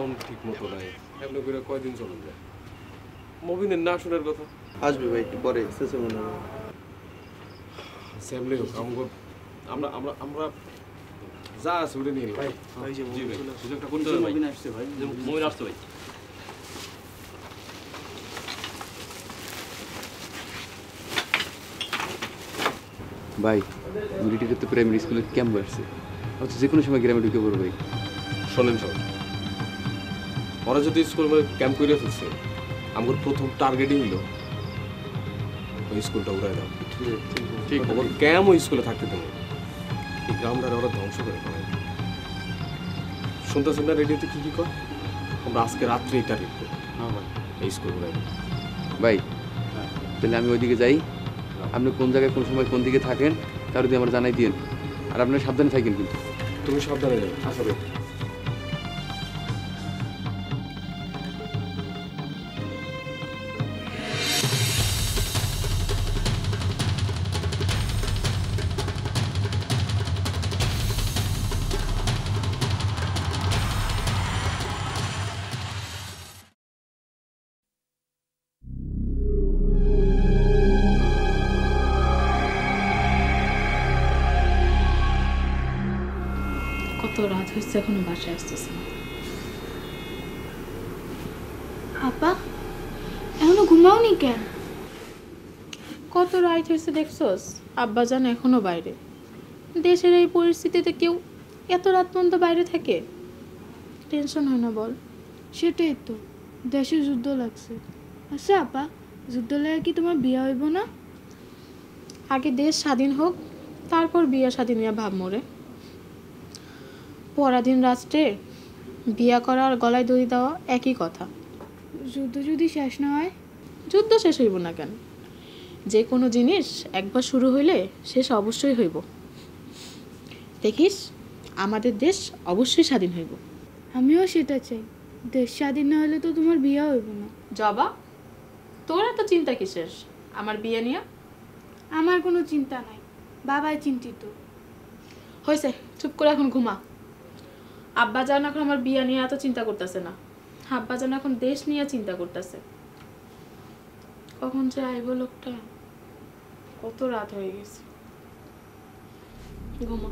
Sound ঠিক মতো নাই, এমনি করে কয়দিন চলে যায়। মবিনের না শোনার কথা আসবে ভাই, একটু পরে শেষে মনে হবে। সেমনি হোক, আমরা আমরা আমরা যা আছে ওটা নিয়ে নিই ভাই। জি ভাই, সুযোগটা করতে হবে ভাই। মবিন আসছে ভাই, মবিন আসছে ভাই। ভাই মিলিটারিতে তো প্রাইমারি স্কুলে ক্যাম্প আসছে, অথচ যে কোনো সময় গ্রামে ঢুকে পড়ো ভাই। শোনেন সব, ওরা যদি স্কুল ক্যাম্প করে ফেলছে, আমার প্রথম টার্গেটই হইল ওই স্কুলটা উড়াই দাও। ঠিক, ওর ক্যাম্প ওই স্কুলে থাকতে দেবো, এই গ্রামটারে ওরা ধ্বংস করে ফেলে। শুনতেছেন না রেডিওতে কি কি কর? আমরা আজকে রাত্রে এই টার্গেট করবো। হ্যাঁ ভাই, এই স্কুল উড়াই দাও। ভাই তাহলে আমি ওইদিকে যাই, আপনি কোন জায়গায় কোন সময় কোন দিকে থাকেন তার যদি আমার জানাই দিন, আর আপনার সাবধানে থাকেন কিন্তু। তুমি সাবধানে যাও। আচ্ছা ভাই। কত রাত হয়েছে এখনো বাসায় আসতেছে না। আপা এখনো ঘুমাওনি কেন? কত রাত হয়েছে দেখছস? আব্বাজান এখনো বাইরে। দেশের এই পরিস্থিতিতে কেউ এত রাত পর্যন্ত বাইরে থাকে? টেনশন হয় না বল? সেটাই তো, দেশে যুদ্ধ লাগছে। আচ্ছা আপা, যুদ্ধ লাগে কি তোমার বিয়ে হইব না? আগে দেশ স্বাধীন হোক, তারপর বিয়া স্বাধীন নিয়ে ভাব মরে। পরাধীন রাষ্ট্রে বিয়া করা আর গলায় দড়ি দেওয়া একই কথা। যুদ্ধ যদি শেষ না হয়? যুদ্ধ শেষ হইব না কেন? যে কোনো জিনিস একবার শুরু হইলে শেষ অবশ্যই হইব। দেখিস, আমাদের দেশ অবশ্যই স্বাধীন হইব। আমিও সেটা চাই। দেশ স্বাধীন না হলে তো তোমার বিয়ে হইব না। জবা, তোর এত চিন্তা কিসের আমার বিয়ে নিয়ে? আমার কোনো চিন্তা নাই, বাবাই চিন্তিত। হয়েছে, চুপ করে এখন ঘুমা। আব্বা জান এখন আমার বিয়ে নিয়ে এত চিন্তা করতেছে না, আব্বা জান এখন দেশ নিয়ে চিন্তা করতেছে। কখন যে আইব লোকটা, কত রাত হয়ে গেছে। ঘুমা।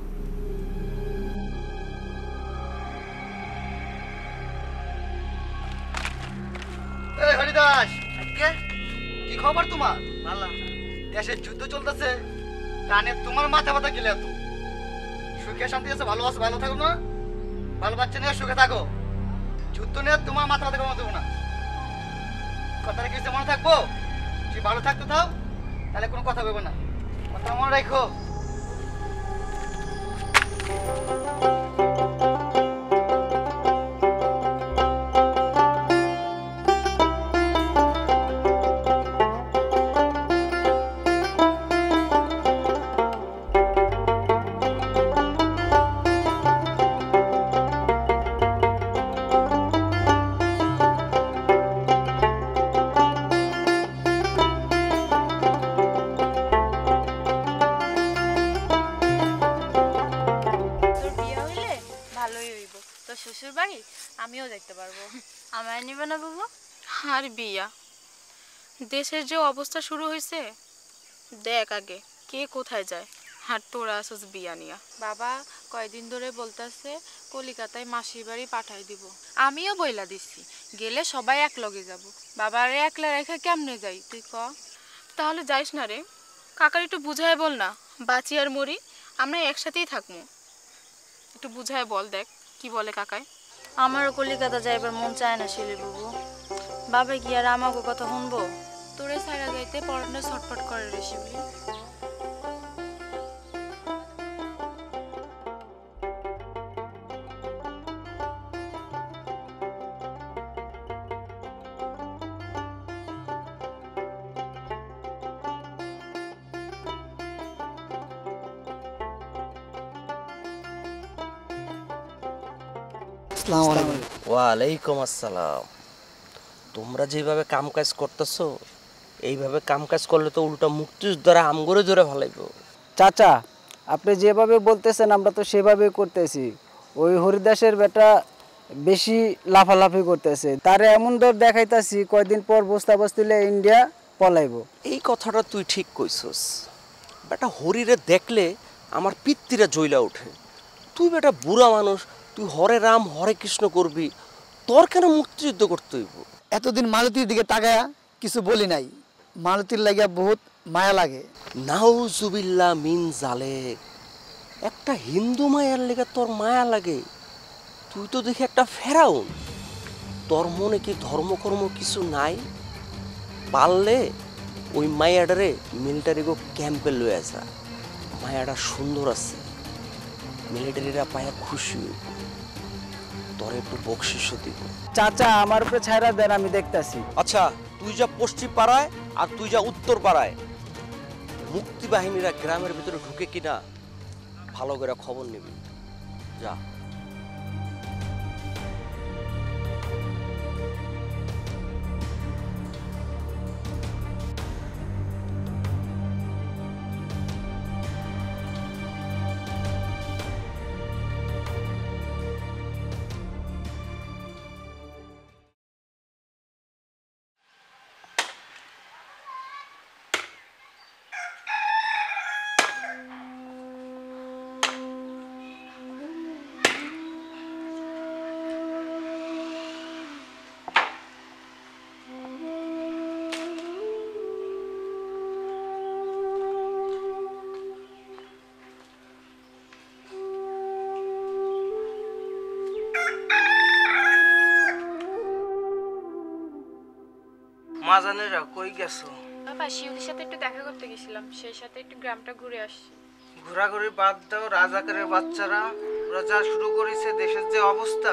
এই হরিদাস, কি খবর তোমার? ভালো। দেশের যুদ্ধ চলতেছে, কানে তোমার মাথা ব্যথা গেলে এত। সুখে শান্তি আছে, ভালো আছে, ভালো থাকো না? ভালো বাচ্চা নিয়ে সুখে থাকো। যুদ্ধ নিয়ে তোমার মাথা ব্যথা কমাতে দেবো না। কথাটা কি মনে থাকবো? যদি ভালো থাকতে থাও তাহলে কোনো কথা বলবো না, কথা মনে রাখো। শ্বশুর বাড়ি আমিও দেখতে পারবো। আমায় নিবে না বাবু? আর বিয়া, দেশের যে অবস্থা শুরু হয়েছে, দেখ আগে কে কোথায় যায়, আর তোরা আসস বিয়া নিয়া। বাবা কয়দিন ধরে বলতেছে কলিকাতায় মাসির বাড়ি পাঠাই দিব। আমিও বইলা দিচ্ছি, গেলে সবাই এক লগে যাব। বাবারে একলা রেখে কেমনে যাই তুই ক? তাহলে যাইস না রে, কাকার একটু বুঝায় বল না, বাঁচি আর মরি আমরা একসাথেই থাকবো। একটু বুঝায় বল, দেখ কি বলে কাকায়। আমারও কলিকাতা যাইবার মন চায় না শিলি বাবু। বাবা কি আর আমাকে কথা শুনবো? তোরে সারা যাইতে পড়ানো ছটফট করে রে শিবলি। ওয়ালাইকুম আসসালাম। তোমরা যেভাবে কাম কাজ করতেছো, এইভাবে কাম কাজ করলে তো উল্টা মুক্তিযোদ্ধারা আমগরে ধরে ফেলাইব। চাচা, আপনি যেভাবে বলতেছেন আমরা তো সেভাবেই করতেছি। ওই হরিদাসের বেটা বেশি লাফালাফি করতেছে, তারে এমন দর দেখাইতাছি কয়দিন পর বস্তা বস্তিলে ইন্ডিয়া পলাইব। এই কথাটা তুই ঠিক কইছস। বেটা হরিরে দেখলে আমার পিত্তিরা জ্বইলা ওঠে। তুই বেটা বুড়া মানুষ, তুই হরে রাম হরে কৃষ্ণ করবি, তোর কেন মুক্তিযুদ্ধ করতে হইব? এতদিন মালতীর দিকে তাকায়া কিছু বলি নাই, মালতীর লাগিয়া বহুত মায়া লাগে। নাউজুবিল্লাহ মিন জালেক। একটা হিন্দু মায়ের লেগে তোর মায়া লাগে? তুই তো দেখি একটা ফেরাউন। তোর মনে কি ধর্মকর্ম কিছু নাই? পারলে ওই মায়াডারে মিলিটারি গো ক্যাম্পে লয়ে আসা। মায়াটা সুন্দর আছে, মিলিটারিরা পায়া খুশি হইব, তোর একটু বকশিসও দিব। চাচা আমার উপরে ছাইরা দেন, আমি দেখতাছি। আচ্ছা, তুই যা পশ্চিম পাড়ায় আর তুই যা উত্তর পাড়ায়। মুক্তি বাহিনীরা গ্রামের ভিতরে ঢুকে কিনা ভালো করে খবর নিবি। যা। মাজানেরা কই গেছো? বাবা শিউলির সাথে একটু দেখা করতে গেছিলাম, সেই সাথে একটু গ্রামটা ঘুরে আসছি। ঘোরাঘুরি বাদ দাও, রাজাকারের বাচ্চারা ওরা যা শুরু করেছে, দেশের যে অবস্থা,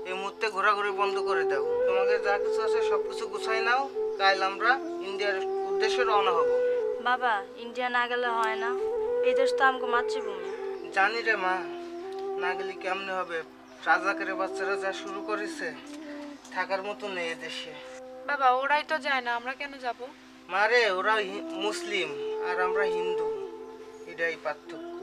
এই মুহূর্তে ঘোরাঘুরি বন্ধ করে দাও। তোমাকে যা কিছু আছে সবকিছু গুছাই নাও, কাল আমরা ইন্ডিয়ার উদ্দেশ্যে রওনা হব। বাবা ইন্ডিয়া না গেলে হয় না, এই দেশ তো আমাকে মাতৃভূমি। জানি রে মা, না গেলে কেমনে হবে? রাজাকারের বাচ্চারা যা শুরু করেছে, থাকার মতো নেই এদেশে। বাবা ওরাই তো যায় না, আমরা কেন যাব? মারে ওরা মুসলিম আর আমরা হিন্দু, এটাই পার্থক্য।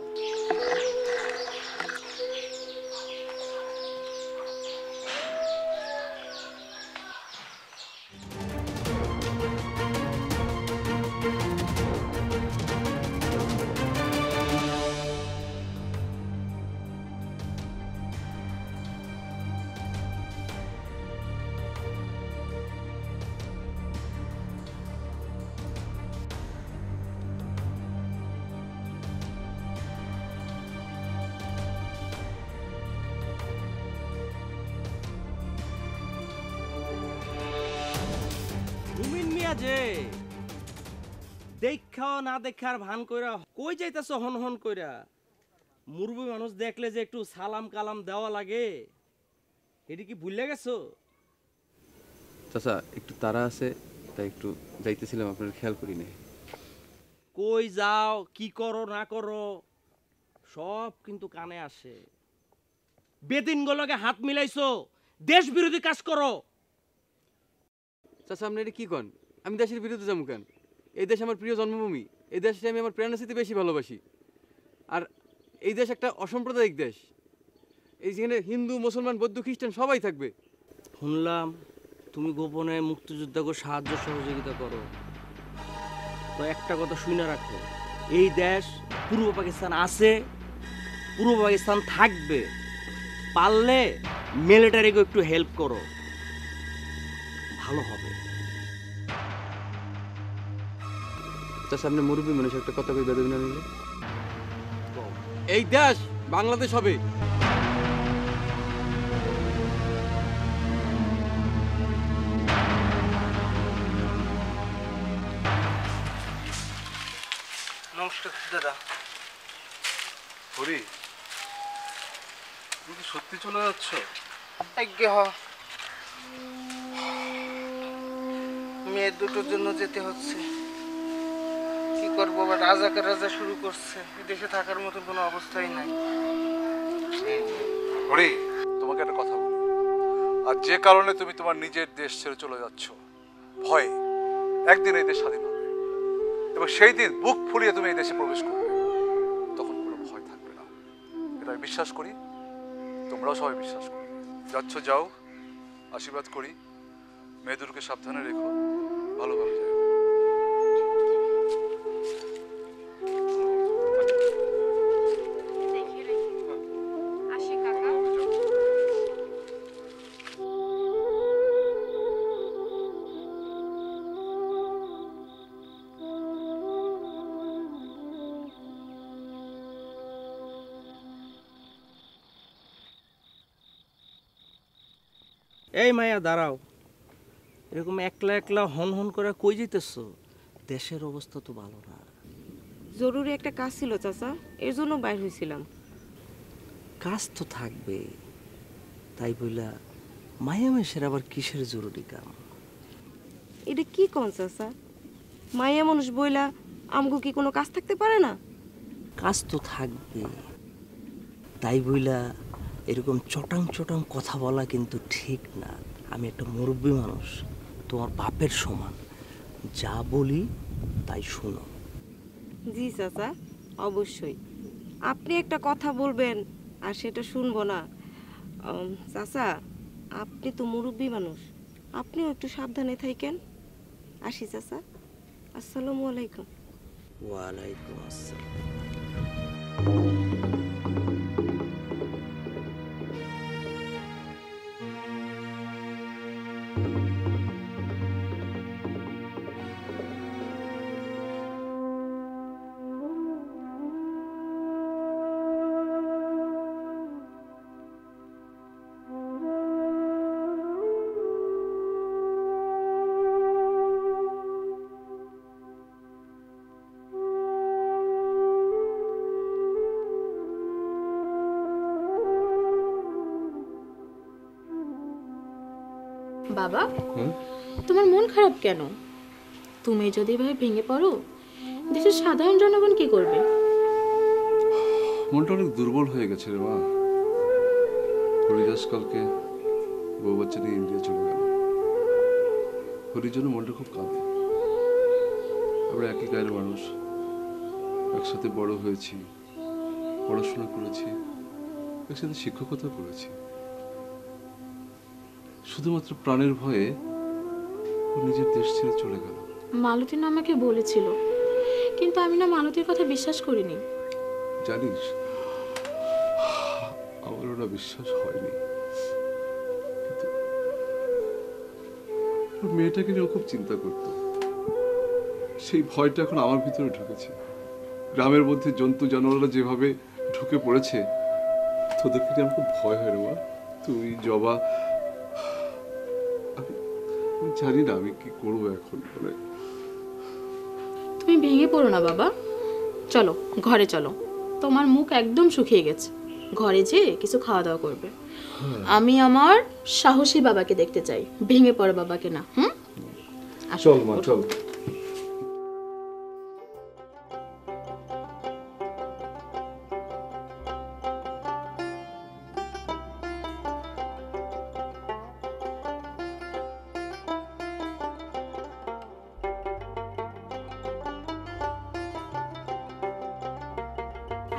যে দেখাও না দেখার ভান কইরা কই যাইতাছ হন হন কইরা? মুরবি মানুষ দেখলে যে একটু সালাম কালাম দেওয়া লাগে, এটি কি ভুলে গেছো? চাচা একটু তাড়া আছে, তাই একটু যাইতেছিলাম, আপনার খেয়াল করি নাই। কই যাও, কি করো না করো, সব কিন্তু কানে আসে। বেদিনগুলোকে হাত মিলাইছো, দেশ বিরোধী কাজ করো। চাচা আপনি এটা কি কন? আমি দেশের বিরুদ্ধে যাবো কেন? এই দেশ আমার প্রিয় জন্মভূমি, এই দেশে আমি আমার প্রাণের সাথে বেশি ভালোবাসি। আর এই দেশ একটা অসাম্প্রদায়িক দেশ, এই যেখানে হিন্দু মুসলমান বৌদ্ধ খ্রিস্টান সবাই থাকবে। শুনলাম তুমি গোপনে মুক্তিযোদ্ধাকে সাহায্য সহযোগিতা করো, তো একটা কথা শুনে রাখো, এই দেশ পূর্ব পাকিস্তান আছে, পূর্ব পাকিস্তান থাকবে। পারলে মিলিটারিকে একটু হেল্প করো, ভালো হবে। চাচা আপনি মুরব্বী মানুষ, একটা কথা কই বেদবিনা নিলে, এই দেশ বাংলাদেশ হবে। নমস্কার দাদা। হরি, তুমি কি সত্যি চলে যাচ্ছ? আজ্ঞে হ, মেয়ে দুটোর জন্য যেতে হচ্ছে। কি করবো, আবার রাজাকার রাজা শুরু করছে, দেশে থাকার মতো কোনো অবস্থাই নাই। হরি, তোমাকে একটা কথা বলি, আর যে কারণে তুমি তোমার নিজের দেশ ছেড়ে চলে যাচ্ছ, ভয়ে একদিন এই দেশ স্বাধীন হবে এবং সেই দিন বুক ফুলিয়ে তুমি এই দেশে প্রবেশ করবে, তখন কোনো ভয় থাকবে না। এটা আমি বিশ্বাস করি, তোমরাও সবাই বিশ্বাস করো। যাচ্ছ যাও, আশীর্বাদ করি, মেয়েদুরকে সাবধানে রেখো, ভালোভাবে যাও। আসি কাকা। এই মায়া দাঁড়াও, এরকম একলা একলা হন হন করে কই যেতেছ? দেশের অবস্থা তো ভালো না। জরুরি একটা কাজ ছিল চাচা, এর জন্য বাইর হয়েছিলাম। কাজ তো থাকবে, তাই বইলা মায়া মেশের আবার কিসের জরুরি কাম? এটা কি কোন চাচা? মাইয়া মানুষ বইলা আমগো কি কোনো কাজ থাকতে পারে না? কাজ তো থাকবে, তাই বইলা এরকম চটাং চটাং কথা বলা কিন্তু ঠিক না। আমি একটা মুরব্বী মানুষ, তোমার বাপের সমান, যা বলি তাই শোনো। জি চাচা, অবশ্যই। আপনি একটা কথা বলবেন আর সেটা শুনবো না? চাচা, আপনি তো মুরব্বী মানুষ, আপনিও একটু সাবধানে থাকেন। আসি চাচা, আসসালামু আলাইকুম। ওয়ালাইকুম আসসালাম। বাবা, তোমার মন খারাপ কেন? তুমি যদি এভাবে ভেঙে পড়ো, দেশের সাধারণ জনগণ কি করবে? মনটা অনেক দুর্বল হয়ে গেছে রে মা। হরিদাস কালকে বউ বাচ্চা নিয়ে ইন্ডিয়া চলে গেল। হরির জন্য মনটা খুব কাঁদে। আমরা একই গায়ের মানুষ, একসাথে বড় হয়েছি, পড়াশোনা করেছি, একসাথে শিক্ষকতা করেছি। শুধুমাত্র প্রাণের ভয়ে ও নিজের দেশ ছেড়ে চলে গেল। মালতী না আমাকে বলেছিল, কিন্তু আমি না মালতীর কথা বিশ্বাস করিনি। জানিস, আমার ওরা বিশ্বাস হয়নি, কিন্তু মেয়েটাকে নিয়ে ও খুব চিন্তা করত। সেই ভয়টা এখন আমার ভিতরে ঢুকেছে। গ্রামের মধ্যে জন্তু জানোয়াররা যেভাবে ঢুকে পড়েছে, তোদেরকে নিয়ে আমার খুব ভয় হয় রে মা। তুই জবা, আমি জানি না আমি কি করবো এখন। মানে তুমি ভেঙে পড়ো না বাবা, চলো ঘরে চলো। তোমার মুখ একদম শুকিয়ে গেছে, ঘরে যেয়ে কিছু খাওয়া দাওয়া করবে। আমি আমার সাহসী বাবাকে দেখতে চাই, ভেঙে পড়ো বাবাকে না। চল মা, চল।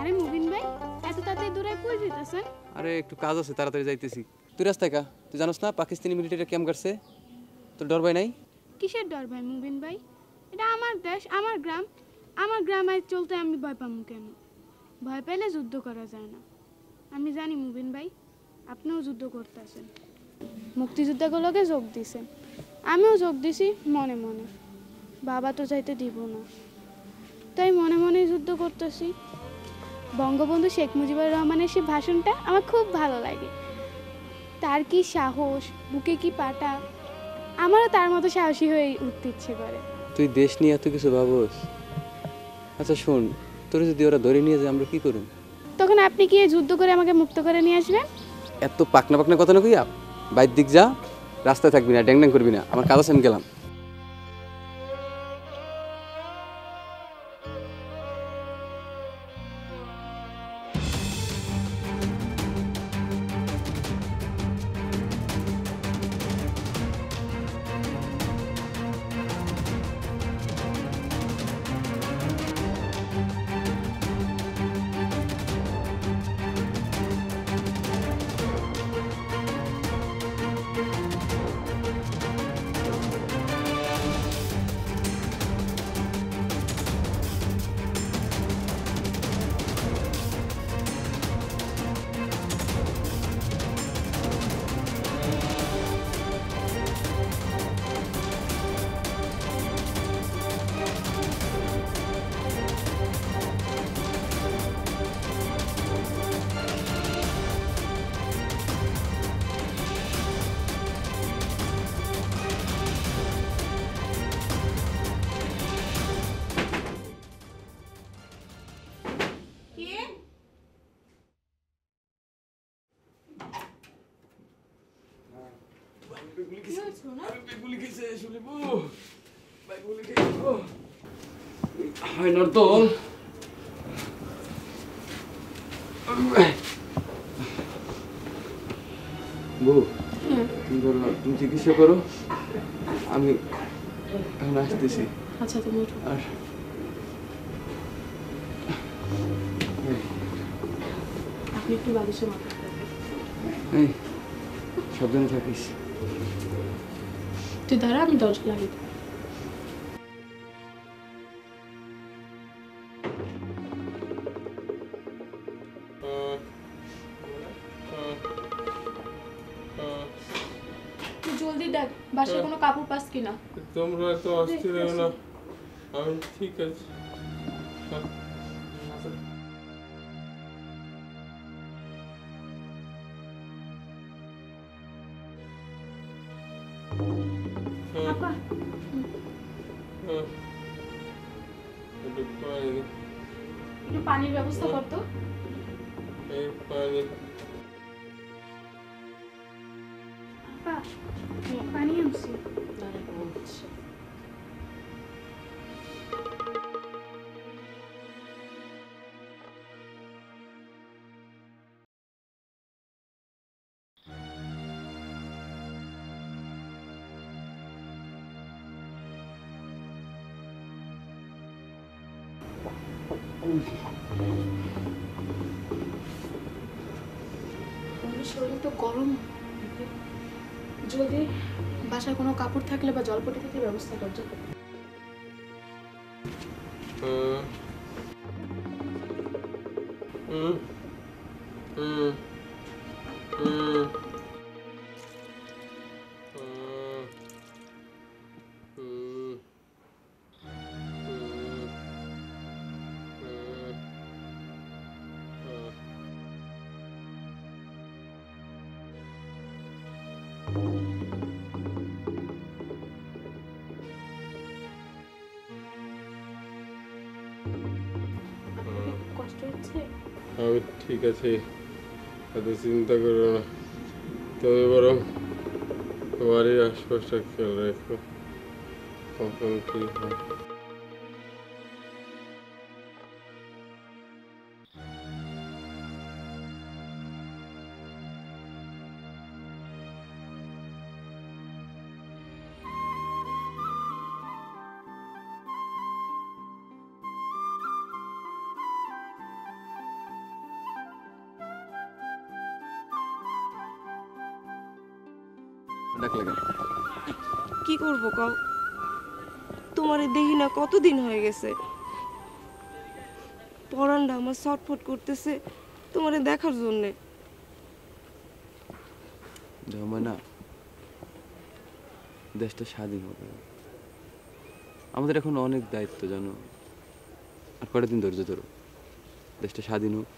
আরে মুবিন ভাই, এত তাড়াতাড়ি দূরে কই যেতেছেন? আরে একটু কাজ আছে, তাড়াতাড়ি যাইতেছি। তুই রাস্তায় কা? তুই জানোস না পাকিস্তানি মিলিটারি ক্যাম্প করছে? তোর ডর ভয় নাই? কিসের ডর ভাই মুবিন ভাই? এটা আমার দেশ, আমার গ্রাম। আমার গ্রামে চলতে আমি ভয় পাবো কেন? ভয় পেলে যুদ্ধ করা যায় না। আমি জানি মুবিন ভাই, আপনিও যুদ্ধ করতেছেন, মুক্তিযুদ্ধগুলোকে যোগ দিছেন, আমিও যোগ দিছি মনে মনে। বাবা তো যাইতে দিব না, তাই মনে মনে যুদ্ধ করতেছি। বঙ্গবন্ধু শেখ মুজিবুর রহমানের সেই ভাষণটা আমার খুব ভালো লাগে। তার কি সাহস, বুকে কি পাটা। আমারও তার মতো সাহসী হয়ে উঠতে ইচ্ছে করে। তুই দেশ নিয়ে এত কিছু ভাবস? আচ্ছা শোন, তোর যদি ওরা ধরে নিয়ে যায় আমরা কি করব? তখন আপনি কি যুদ্ধ করে আমাকে মুক্ত করে নিয়ে আসবেন? এত পাকনা পাকনা কথা না কইয়া বাইর দিক যা, রাস্তায় থাকবি না, ড্যাং ড্যাং করবি না। আমার কাজ আছে, আমি গেলাম। লাগছিল না? গুলি খেয়েছে শুলিব ভাই গুলি খেয়েছে হয় নর্দল বউ তুমি ধরো তুমি চিকিৎসা করো আমি এখন আসতেছি আচ্ছা তুমি উঠো আর আপনি একটু বালিশে মাথা এই সাবধানে থাকিস তুই দাঁড়া আমি দরজা লাগিয়ে দেবো। তুই জলদি দেখ বাসায় কোনো কাপড় পাস কিনা। তোমরা তো অস্থির হও না, আমি ঠিক আছে। আপা একটু পানির ব্যবস্থা কর তো। আপা পানি আনছি। শরীর তো গরম, যদি বাসায় কোনো কাপড় থাকলে বা জলপটি থাকলে ব্যবস্থা কর। কষ্ট হচ্ছে? আমি ঠিক আছে, এত চিন্তা করো না। তবে বরং বাড়ির আশপাশটা খেয়াল রেখো, কখন কি হয়। কি করবো কও, তোমারে দেখি না কতদিন হয়ে গেছে। পরানটা আমার ছটফট করতেছে তোমারে দেখার জন্যে। না দেশটা স্বাধীন হবে, আমাদের এখন অনেক দায়িত্ব জানো। আর কটা দিন ধৈর্য ধরো, দেশটা স্বাধীন হোক।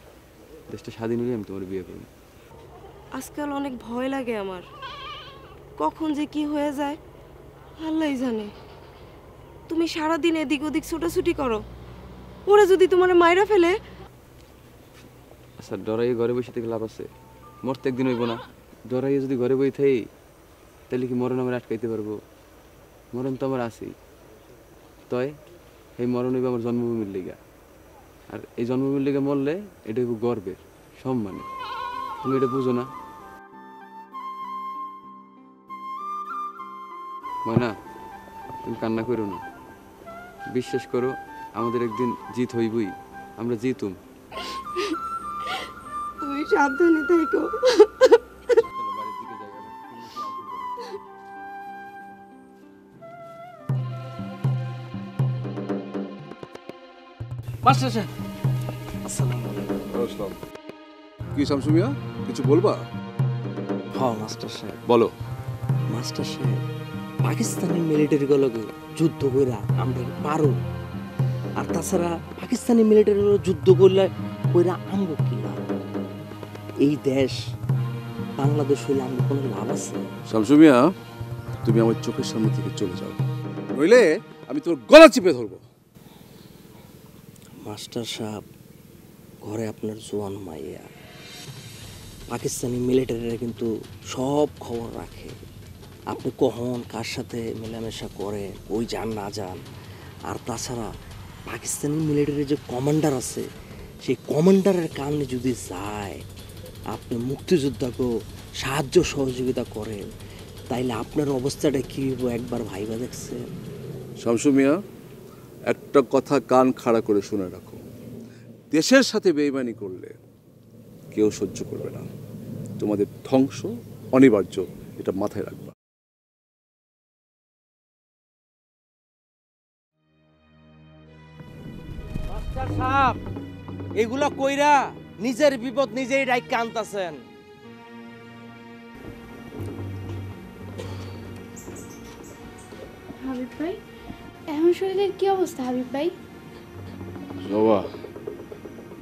দেশটা স্বাধীন হলে আমি তোমার বিয়ে করবো। আজকাল অনেক ভয় লাগে আমার, কখন যে কি হয়ে যায় আল্লাহই জানে। তুমি সারাদিন এদিক ওদিক ছোটাছুটি করো, ওরা যদি তোমার মাইরা ফেলে। আচ্ছা ডরাইয়ে ঘরে বসে থেকে লাভ আছে? মরতে একদিন হইব না। ডরাইয়ে যদি ঘরে বই থাই তাহলে কি মরণ আমার আটকাইতে পারবো? মরণ তো আমার আছেই। তয় এই মরণ হইব আমার জন্মভূমির লিগা। আর এই জন্মভূমির লিগা মরলে এটা হইব গর্বের, সম্মানে। তুমি এটা বুঝো না? ময়না তুমি কান্না করো না, বিশ্বাস করো আমাদের একদিন জিত হইবই। আমরা জিতুম। তুমি সাবধানে থেকো। মাস্টার সাহেব আসসালামু আলাইকুম। আসসালাম। কি শামসু মিয়া, কিছু বলবা? হ্যাঁ মাস্টার সাহেব। বলো। মাস্টার সাহেব, পাকিস্তানি মিলিটারি গুলোকে যুদ্ধ কইরা আমরা পারো, আর তাছাড়া পাকিস্তানি মিলিটারি যুদ্ধ করলে কইরা আমগো কি লাভ? এই দেশ বাংলাদেশ হইলে আমগো কোনো লাভ আছে? শামসু মিয়া, তুমি আমার চোখের সামনে থেকে চলে যাও, নইলে আমি তোমার গলা চিপে ধরবো। মাস্টার সাহেব, ঘরে আপনার জোয়ান মাইয়া, পাকিস্তানি মিলিটারিরা কিন্তু সব খবর রাখে। আপনি কখন কার সাথে মেলামেশা করেন, ওই যান না যান। আর তাছাড়া পাকিস্তানি মিলিটারির যে কমান্ডার আছে, সেই কমান্ডারের কারণে যদি যায়, আপনি মুক্তিযোদ্ধাকে সাহায্য সহযোগিতা করেন, তাইলে আপনার অবস্থাটা কী হইব একবার ভাইবা দেখছেন? শামসু মিয়া, একটা কথা কান খাড়া করে শুনে রাখো, দেশের সাথে বেইমানি করলে কেউ সহ্য করবে না, তোমাদের ধ্বংস অনিবার্য, এটা মাথায় রাখবা। মাস্টার সাহেব, এগুলা কইরা নিজের বিপদ নিজেই ডাইকা আনতাছেন। হাবিব ভাই, এখন শরীরের কি অবস্থা হাবিব ভাই? বাবা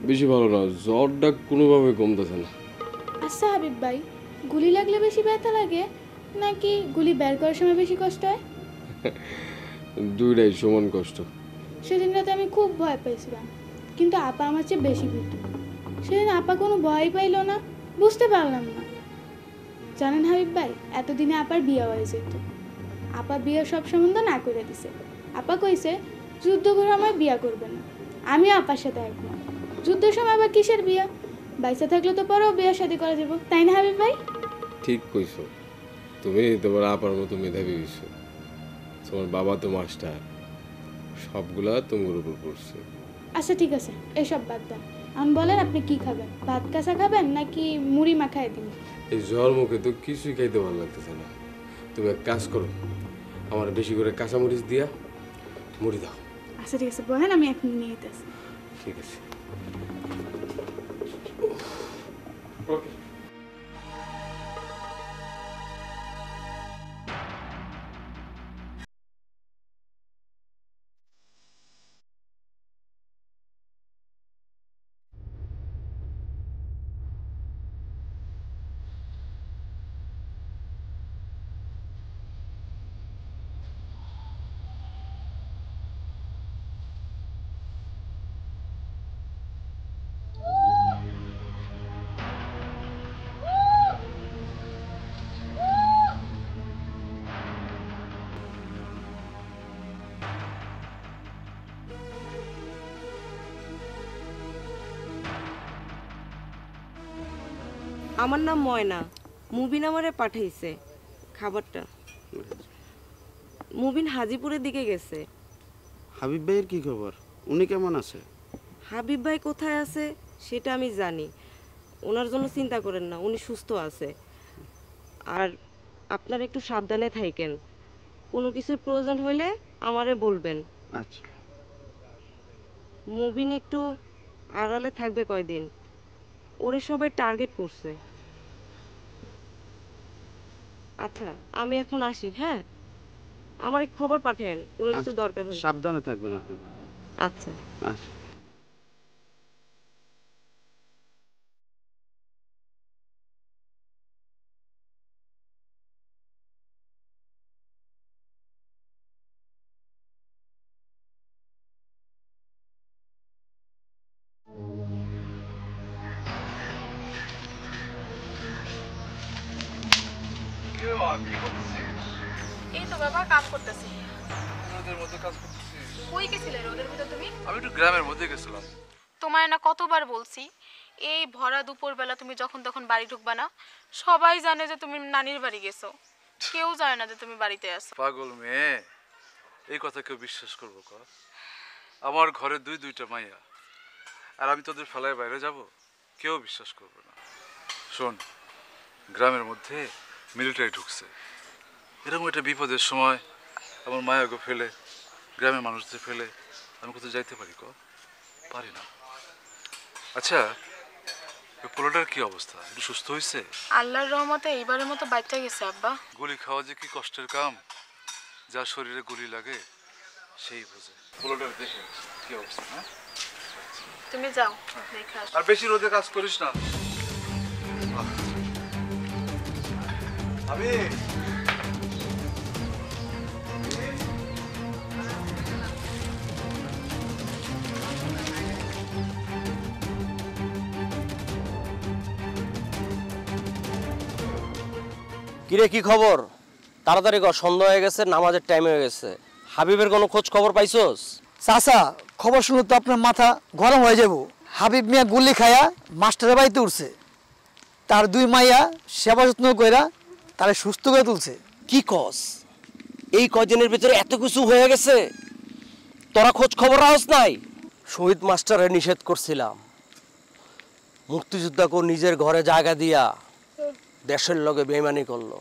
বেশি ভালো না, জ্বরটা কোনোভাবে কমতেছে না। আচ্ছা হাবিব ভাই, গুলি লাগলে বেশি ব্যথা লাগে নাকি গুলি বের করার সময় বেশি কষ্ট হয়? দুইটাই সমান কষ্ট। সেদিন রাতে আমি খুব ভয় পাইছিলাম, কিন্তু আপা আমার চেয়ে বেশি ভীতু। সেদিন আপা কোনো ভয় পাইল না, বুঝতে পারলাম না। জানেন হাবিব ভাই, এতদিনে আপার বিয়ে হয়ে যেত। আপা বিয়ের সব সম্বন্ধ না করে দিছে। আপা কইছে যুদ্ধ করে আমার বিয়ে করবে না। আমি আপার সাথে একমত। যুদ্ধের সময় আবার কিসের বিয়া? বাইসা থাকলে তো পরেও বিয়ে শাদী করা যাবো, তাই না হাবিব ভাই? ঠিক কইছো, তুমি তোমার আপার মতো মেধাবী হইছো। তোমার বাবা তো মাস্টার, সবগুলা তোমার উপর পড়ছে। আচ্ছা ঠিক আছে, এসব বাদ দেন। এখন বলেন আপনি কি খাবেন? ভাত কাঁচা খাবেন নাকি মুড়ি মাখায় দিন? এই জ্বর মুখে তো কিছুই খাইতে ভালো লাগতেছে না। তুমি এক কাজ করো, আমার বেশি করে কাঁচামরিচ দিয়া মুড়ি দাও। আচ্ছা ঠিক আছে, বলেন আমি এখন নিয়ে যেতেছি। ঠিক আছে। আমার নাম ময়না, মুবিন আমারে পাঠাইছে খাবারটা। মুবিন হাজিপুরের দিকে গেছে। হাবিব ভাইয়ের কি খবর? উনি কেমন আছে? হাবিব ভাই কোথায় আছে সেটা আমি জানি, ওনার জন্য চিন্তা করেন না, উনি সুস্থ আছে। আর আপনারা একটু সাবধানে থাকেন, কোনো কিছুর প্রয়োজন হলে আমারে বলবেন। আচ্ছা। মুবিন একটু আড়ালে থাকবে কয়দিন, ওরে সবাই টার্গেট করছে। আচ্ছা আমি এখন আসি, হ্যাঁ? আমার খবর পাঠান, কোনো কিছু দরকার হলে। সাবধানে থাকবেন আপনি। আচ্ছা আচ্ছা। এই তো বাবা কাজ করতেছি। রোদের মধ্যে কাজ করতেছি। কই গেছিলে রোদের ভিতর তুমি? আমি একটু গ্রামের মধ্যে গেছিলাম। তোমায় না কতবার বলছি, এই ভরা দুপুরবেলা তুমি যখন তখন বাড়ি ঢুকবা না। সবাই জানে যে তুমি নানির বাড়ি গেছো, কেউ জানে না যে তুমি বাড়িতে আছো। পাগল মেয়ে, এই কথা কেউ বিশ্বাস করবো ক? আমার ঘরে দুইটা মাইয়া, আর আমি তোদের ফেলায় বাইরে যাব? কেউ বিশ্বাস করবে না। শোন, গ্রামের মধ্যে মিলিটারি ঢুকছে, এরকম একটা বিপদের সময় আমার মায়াকে ফেলে, গ্রামের মানুষদের ফেলে আমি কোথাও যাইতে পারি ক? পারি না। আচ্ছা, ওই পোলাটার কি অবস্থা? একটু সুস্থ হয়েছে? আল্লাহর রহমতে এইবারের মতো বাচ্চা গেছে আব্বা। গুলি খাওয়া যে কি কষ্টের কাম, যার শরীরে গুলি লাগে সেই বোঝে। পোলাটার দেখে কি অবস্থা? হ্যাঁ, তুমি যাও দেখে আসো। আর বেশি রোদে কাজ করিস না। আমি কিরে কি খবর? তাড়াতাড়ি কর, সন্ধ্যা হয়ে গেছে, নামাজের টাইম হয়ে গেছে। হাবিবের কোনো খোঁজ খবর পাইছস? চাচা খবর শুনে তো আপনার মাথা গরম হয়ে যাব। হাবিব মিয়া গুলি খায়া মাস্টারের বাড়িতে উঠছে, তার 2 মাইয়া সেবা যত্ন কইরা তারে সুস্থ করে তুলছে। কি কস? এই কয়দিনের ভিতরে এত কিছু হয়ে গেছে, তোরা খোঁজ খবর রাখস নাই? শহীদ মাস্টারে নিষেধ করছিলাম, মুক্তিযোদ্ধাকে নিজের ঘরে জায়গা দিয়া দেশের লগে বেইমানি করলো,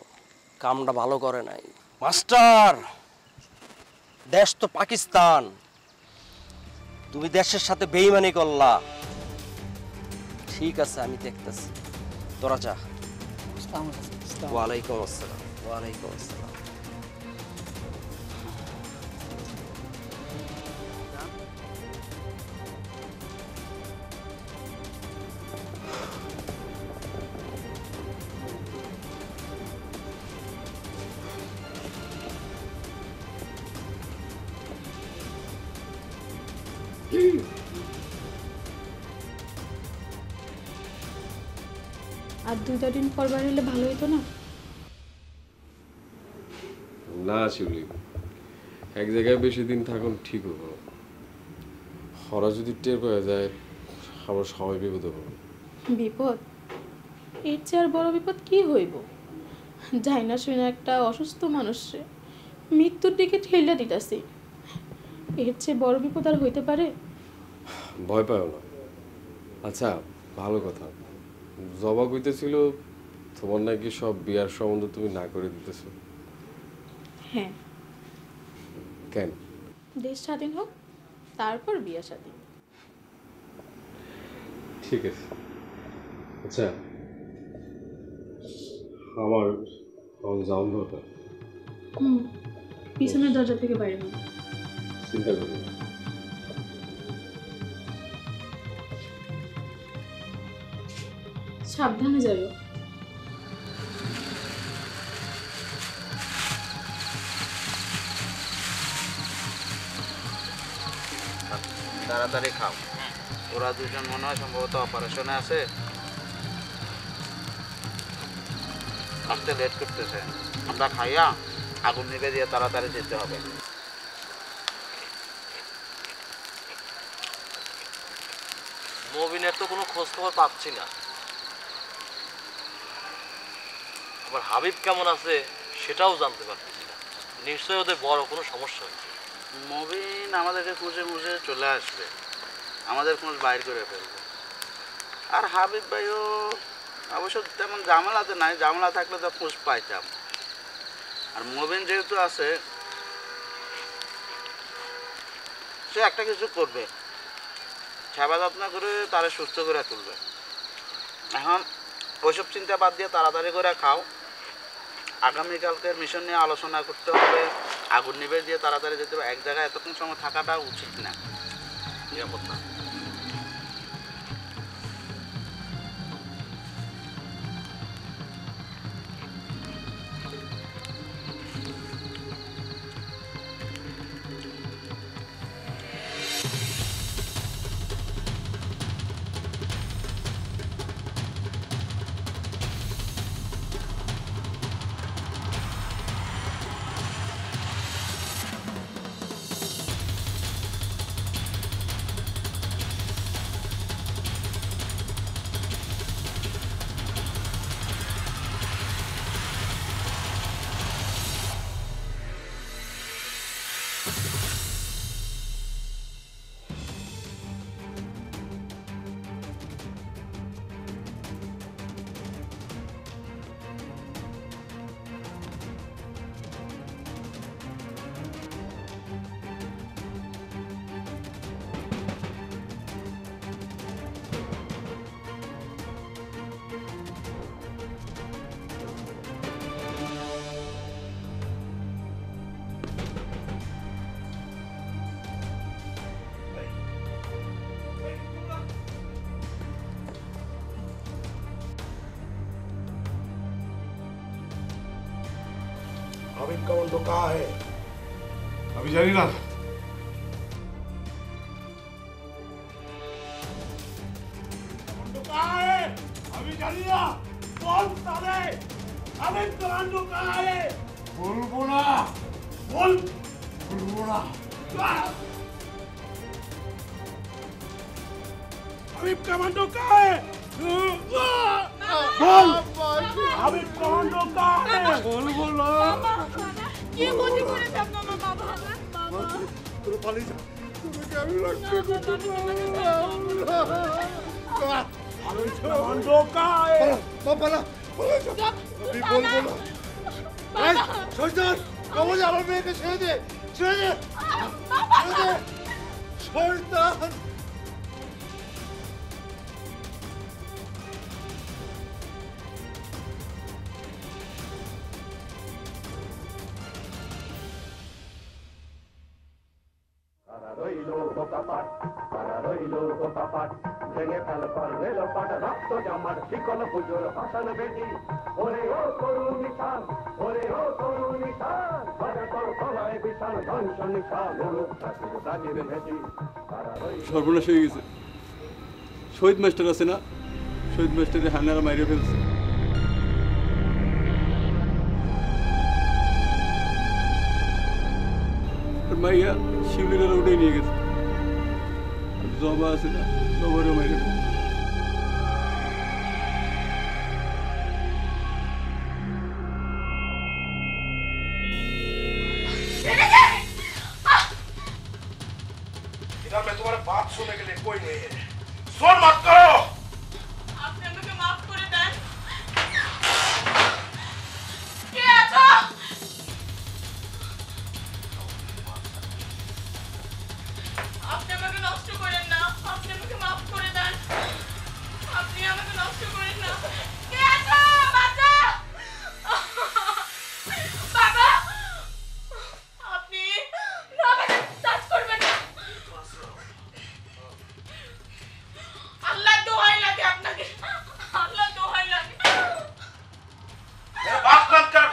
কামটা ভালো করে নাই। মাস্টার, দেশ তো পাকিস্তান, তুমি দেশের সাথে বেইমানি করলা। ঠিক আছে, আমি দেখতেছি, তোরা যা। ওয়ালাইকুম আসসালাম। ওয়ালাইকুম আসসালাম। আর 2-3 দিন পর বাড়ি এলে ভালো হতো না? না শিউলি, এক জায়গায় বেশি দিন থাকুন ঠিক হবো। ওরা যদি টের পাওয়া যায় আবার সবাই বিপদে পড়বে। বিপদ? এর চেয়ে আর বড় বিপদ কি হইব? যাই না শুনে একটা অসুস্থ মানুষে মৃত্যুর দিকে ঠেলে দিতেছি, এর চেয়ে বড় বিপদ আর হইতে পারে? ভয় পাও না। আচ্ছা, ভালো কথা, জবা কইতেছিল তোমার নাকি সব বিয়ার সম্বন্ধ তুমি না করে দিতেছো। হ্যাঁ। কেন? দেশ স্বাধীন হোক, তারপর বিয়া শাদী। ঠিক আছে। আচ্ছা, আমার যাওয়ার দরকার। পিছনের দরজা থেকে বাইরে হন। চিন্তা করি না। সাবধানে যাইও। তাড়াতাড়ি খাও, ওরা দুজন মনে হয় সম্ভবত অপারেশনে আছে, আসতে লেট করতেছে। আমরা খাইয়া আগুন নিভে দিয়ে তাড়াতাড়ি যেতে হবে। মবিনের তো কোনো খোঁজ খবর পাচ্ছি না। আবার হাবিব কেমন আছে সেটাও জানতে পারতেছি না। নিশ্চয়ই ওদের বড় কোনো সমস্যা হয়েছে। মবিন আমাদেরকে খুঁজে খুঁজে চলে আসবে, আমাদের খোঁজ বাইর করে ফেলবে। আর হাবিব ভাইও অবশ্য তেমন ঝামেলাতে নাই, ঝামেলা থাকলে তো খোঁজ পাইতাম। আর মবিন যেহেতু আছে, সে একটা কিছু করবে, সেবা যত্ন করে তারা সুস্থ করে তুলবে। এখন ওইসব চিন্তা বাদ দিয়ে তাড়াতাড়ি করে খাও। আগামীকালকের মিশন নিয়ে আলোচনা করতে হবে, আগুন নিভে দিয়ে তাড়াতাড়ি যেতে হবে। এক জায়গায় এতক্ষণ সময় থাকাটা উচিত না, নিরাপদ না। हाबिब का बंदो कहाँ है? अभी जानी ना। बंदो कहाँ है? अभी जानी ना। कौन साले? हाबिब का बंदो कहाँ है? বলবো না বলবো না হাবিব কমান্ডো কাহে বল হাবিব কমান্ডো কাহে বলবো না কি ক্ষতি করেছে আপনার বাবা তোর পালিয়ে যা তোকে আমি রক্ষা করতে হাবিব কমান্ডো কাহে বাবা না আমি বলবো না এই শয়তান কবল আমার মেয়েকে ছেড়ে দে শয়তান ভেঙে ফেল পারবে লোপাট রক্ত জমাট শিকল পুজোর ভাষণ বেটি ওরে ও তরুণ নিশান ওরে ও তরুণ নিশান বাজা তোর তলায় বিশাল ধ্বংস নিশান মুলুক প্রাচীর প্রাচীর ভেটি সর্বনাশ হয়ে গেছে। শহীদ মাস্টার আছে না, শহীদ মাস্টারে হানারা মাইরে ফেলছে। মাইয়া শিবলিরা উঠে নিয়ে গেছে। জবা আছে না, জবারও মাইরে ফেলছে। इधर मैं तुम्हारे बात सुनने के लिए कोई नहीं है सुन मत करो আপনি আমাকে মাফ করে দেন। কে আছো? আপনি আমাকে নষ্ট করেন না, আপনি আমাকে মাফ করে দেন। আপনি আমাকে নষ্ট করেন না। কে আছো? বাচ্চা বাবা আপনি আমাকে টাচ করবেন না। আল্লাহ দোহাই লাগে আপনাকে, আল্লাহ দোহাই লাগে। बात मत कर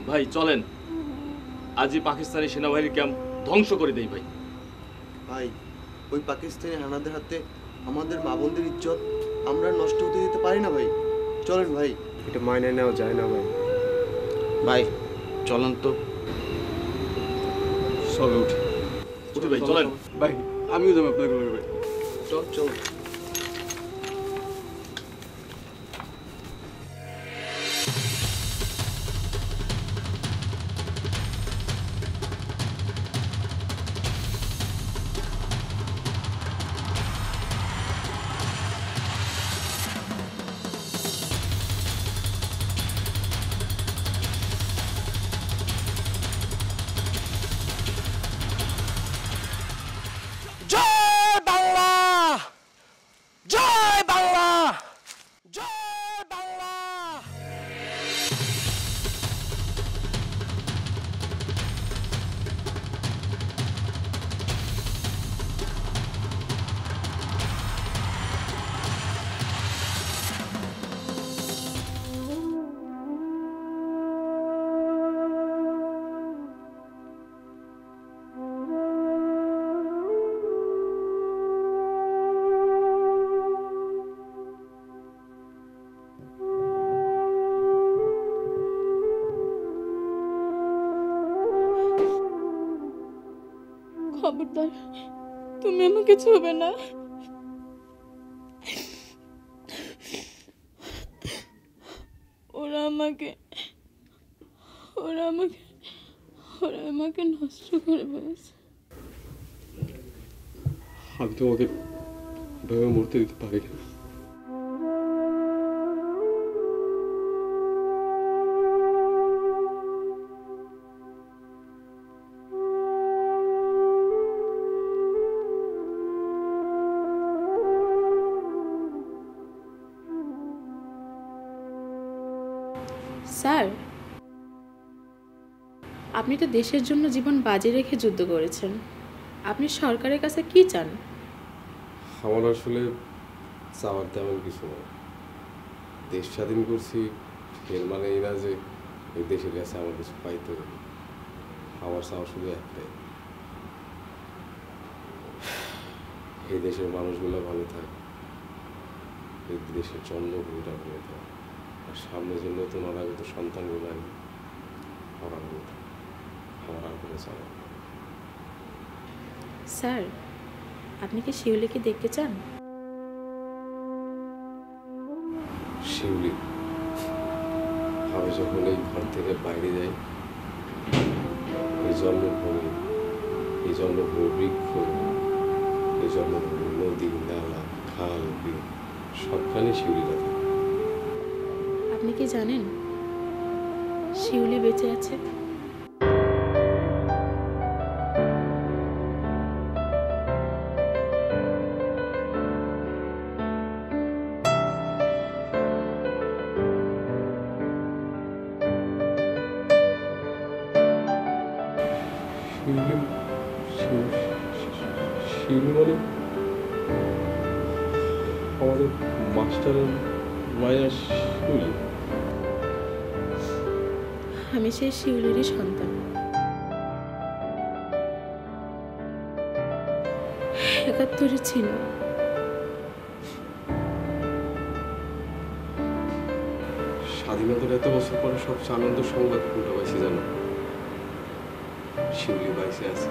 ভাই চলেন আজই পাকিস্তানি সেনাবাহিনীর ক্যাম্প ধ্বংস করে দেই ভাই। ভাই ওই পাকিস্তানি হানাদের হাতে আমাদের মা বোনদের ইজ্জত আমরা নষ্ট হতে দিতে পারি না ভাই। চলেন ভাই। এটা মাইনে নেওয়া যায় না ভাই। ভাই চলেন তো চলো উঠি ভাই চলেন ভাই আমিও যাবো আপনার গুলো ভাই। চল চল জয় বাংলা, জয় বাংলা, জয় বাংলা। খবরদার তুমি আমাকে ছুবে না। ওরা আমাকে নষ্ট করে ফেলেছে। আমি তোমাকে ভেবে মরতে দিতে পারি না। স্যার, আপনি তো দেশের জন্য জীবন বাজি রেখে যুদ্ধ করেছেন, আপনি সরকারের কাছে কি চান? আমার আসলে চাওয়ার তেমন কিছু নয়। দেশ স্বাধীন করছি এর মানে এই না যে এই দেশের কাছে আমার কিছু পাইতে হবে। আমার চাওয়া শুধু একটাই, এই দেশের মানুষগুলো ভালো থাক, এই দেশের জন্মভূমিটা ভালো থাক, আর সামনে যে নতুন অনাগত সন্তানগুলো আমি ওরা ভালো থাক, আমার আর কোনো চাওয়া নেই। স্যার, আপনি কি শিউলিকে দেখতে চান? শিউলি, আমি যখন এই ঘর থেকে বাইরে যাই, এই জন্মভূমি, এই জন্মভূমি বৃক্ষ, এই জন্মভূমি নদী, নালা, খাল, বিল, সবখানে শিউলিরা থাকে। আপনি কি জানেন শিউলি বেঁচে আছে? শিউলি মানে আমাদের মাস্টারের মায়া শিউলি? আমি সেই শিউলিরই সন্তান। ৭১ ছিল। স্বাধীনতার এত বছর পরে সবচেয়ে আনন্দ সংবাদ কোনটা পাইছি জানো? শিউলি বাইসে আছে।